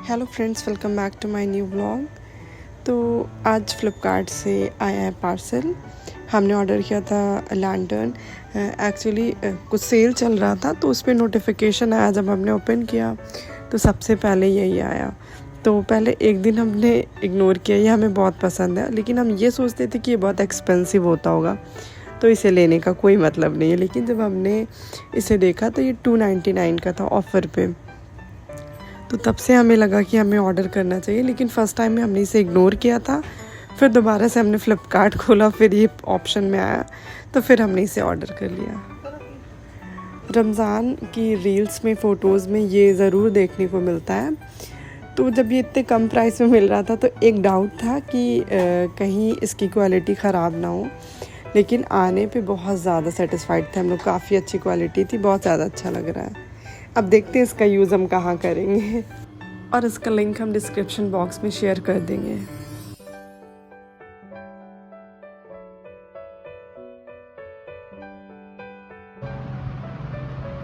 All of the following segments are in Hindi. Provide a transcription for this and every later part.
Hello friends, welcome back to my new blog. तो आज फ़्लिपकार्ट से आया है पार्सल। हमने ऑर्डर किया था लैंटर्न। एक्चुअली कुछ सेल चल रहा था तो उस पर नोटिफिकेशन आया। जब हमने ओपन किया तो सबसे पहले यही आया। तो पहले एक दिन हमने इग्नोर किया, ये हमें बहुत पसंद है, लेकिन हम ये सोचते थे कि ये बहुत एक्सपेंसिव होता होगा तो इसे लेने का कोई मतलब नहीं है। लेकिन जब हमने इसे देखा तो ये 299 का था ऑफ़र पे। तो तब से हमें लगा कि हमें ऑर्डर करना चाहिए, लेकिन फ़र्स्ट टाइम में हमने इसे इग्नोर किया था। फिर दोबारा से हमने फ़्लिपकार्ट खोला, फिर ये ऑप्शन में आया तो फिर हमने इसे ऑर्डर कर लिया। रमज़ान की रील्स में, फ़ोटोज़ में ये ज़रूर देखने को मिलता है। तो जब ये इतने कम प्राइस में मिल रहा था तो एक डाउट था कि कहीं इसकी क्वालिटी ख़राब ना हो, लेकिन आने पे बहुत ज़्यादा सेटिस्फाइड थे हम लोग। काफ़ी अच्छी क्वालिटी थी, बहुत ज़्यादा अच्छा लग रहा है। अब देखते हैं इसका यूज़ हम कहाँ करेंगे, और इसका लिंक हम डिस्क्रिप्शन बॉक्स में शेयर कर देंगे।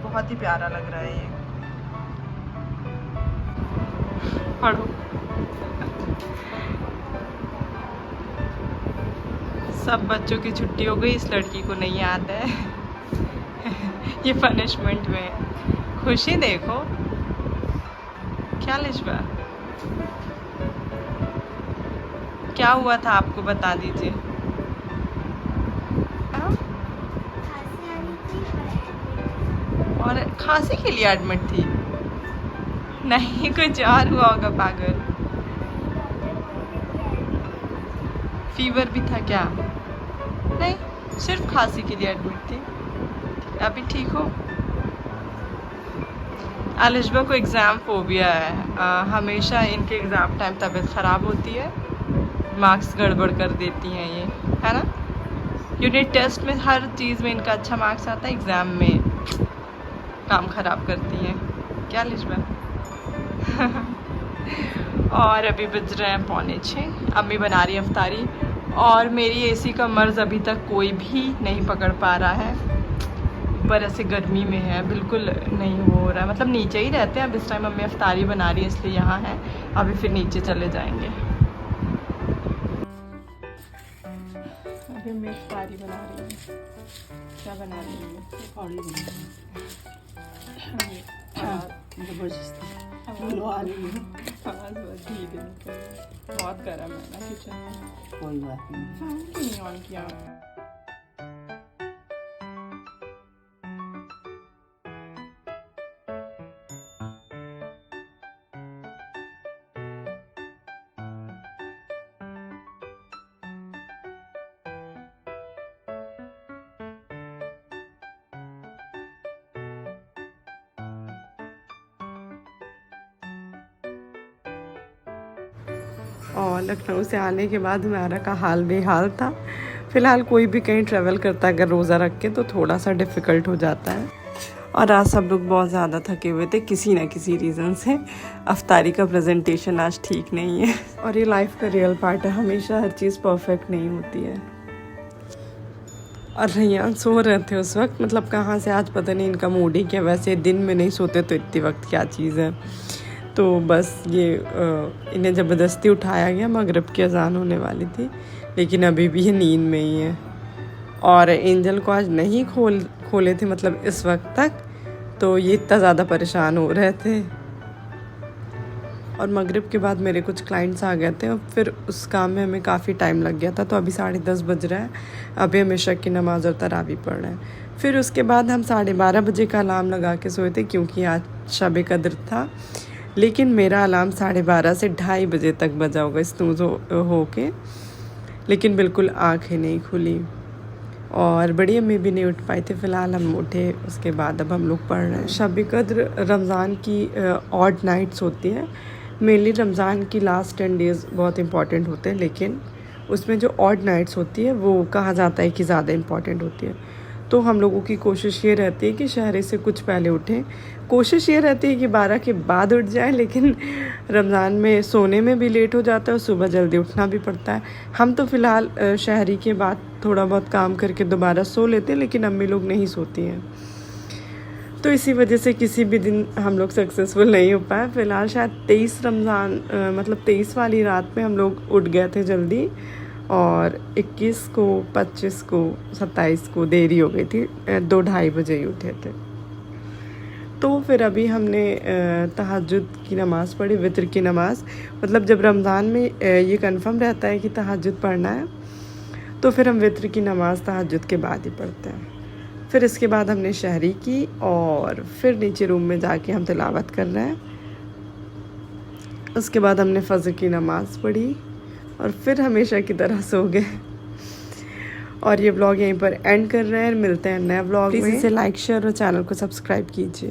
बहुत ही प्यारा लग रहा है ये। पढ़ो। सब बच्चों की छुट्टी हो गई, इस लड़की को नहीं याद है। ये पनिशमेंट में। खुशी देखो क्या लिशबा, क्या हुआ था आपको बता दीजिए। और खांसी के लिए एडमिट थी? नहीं, कुछ और हुआ होगा पागल। फीवर भी था क्या? नहीं, सिर्फ खांसी के लिए एडमिट थी। अभी ठीक हो? आलिशबा को एग्ज़ाम फोबिया है। हमेशा इनके एग्ज़ाम टाइम तबीयत ख़राब होती है, मार्क्स गड़बड़ कर देती हैं ये, है ना। यूनिट टेस्ट में हर चीज़ में इनका अच्छा मार्क्स आता है, एग्ज़ाम में काम ख़राब करती हैं। क्या आलिशबा? और अभी बज रहे हैं 5:45। अम्मी बना रही है अफ्तारी, और मेरी एसी का मर्ज़ अभी तक कोई भी नहीं पकड़ पा रहा है। ऊपर ऐसे गर्मी में है, बिल्कुल नहीं हो रहा है। मतलब नीचे ही रहते हैं। अब इस टाइम अम्मी अफ्तारी बना रही है इसलिए यहाँ है। अभी फिर नीचे चले जाएंगे। अभी मैं अफ्तारी बना रही हूँ। क्या बना रही हूँ? पकौड़ी बना रही हूँ। बहुत गर्म है ना किचन में। कोई बात नहीं, फैन क्यों नहीं ऑन किया? और लखनऊ से आने के बाद हमारा का हाल बेहाल था। फ़िलहाल कोई भी कहीं ट्रैवल करता है अगर रोज़ा रख के तो थोड़ा सा डिफ़िकल्ट हो जाता है। और आज सब लोग बहुत ज़्यादा थके हुए थे किसी ना किसी रीज़न से। अफ्तारी का प्रेजेंटेशन आज ठीक नहीं है, और ये लाइफ का रियल पार्ट है, हमेशा हर चीज़ परफेक्ट नहीं होती है। और रैयान सो रहे थे उस वक्त, मतलब कहाँ से आज पता नहीं इनका मूड ही क्या। वैसे दिन में नहीं सोते तो इतनी वक्त क्या चीज़ है। तो बस ये इन्हें ज़बरदस्ती उठाया गया। मगरिब की अज़ान होने वाली थी, लेकिन अभी भी ये नींद में ही है। और एंजल को आज नहीं खोले थे, मतलब इस वक्त तक, तो ये इतना ज़्यादा परेशान हो रहे थे। और मगरिब के बाद मेरे कुछ क्लाइंट्स आ गए थे और फिर उस काम में हमें काफ़ी टाइम लग गया था। तो अभी 10:30 बज रहा है। अभी हम इशा की नमाज़ और तरावी पढ़ रहे हैं। फिर उसके बाद हम 12:30 बजे का अलार्म लगा के सोए थे, क्योंकि आज शब कद्र था। लेकिन मेरा अलार्म 12:30 से 2:30 बजे तक बजा होगा स्नूज़ हो के, लेकिन बिल्कुल आँखें नहीं खुली। और बड़ी अम्मी भी नहीं उठ पाई थे। फ़िलहाल हम उठे, उसके बाद अब हम लोग पढ़ रहे हैं। शब कद्र रमज़ान की ऑड नाइट्स होती हैं। मेनली रमज़ान की लास्ट 10 डेज़ बहुत इंपॉर्टेंट होते हैं, लेकिन उसमें जो ऑड नाइट्स होती है वो कहा जाता है कि ज़्यादा इंपॉर्टेंट होती है। तो हम लोगों की कोशिश ये रहती है कि शहर से कुछ पहले उठें। कोशिश ये रहती है कि 12 के बाद उठ जाएं, लेकिन रमज़ान में सोने में भी लेट हो जाता है और सुबह जल्दी उठना भी पड़ता है। हम तो फ़िलहाल शहरी के बाद थोड़ा बहुत काम करके दोबारा सो लेते हैं, लेकिन अम्मी लोग नहीं सोती हैं। तो इसी वजह से किसी भी दिन हम लोग सक्सेसफुल नहीं हो पाए। फ़िलहाल शायद 23 रमज़ान मतलब 23 वाली रात में हम लोग उठ गए थे जल्दी, और 21 को, 25 को, 27 को देरी हो गई थी, 2-2:30 बजे ही उठे थे। तो फिर अभी हमने तहज्जुद की नमाज़ पढ़ी, वितर की नमाज़। मतलब जब रमज़ान में ये कंफर्म रहता है कि तहज्जुद पढ़ना है, तो फिर हम वितर की नमाज़ तहज्जुद के बाद ही पढ़ते हैं। फिर इसके बाद हमने शहरी की, और फिर नीचे रूम में जाके हम तिलावत कर रहे हैं। उसके बाद हमने फ़जर की नमाज़ पढ़ी, और फिर हमेशा की तरह सो गए। और ये व्लॉग यहीं पर एंड कर रहे हैं। मिलते हैं नए व्लॉग में। प्लीज़ इसे लाइक, शेयर और चैनल को सब्सक्राइब कीजिए।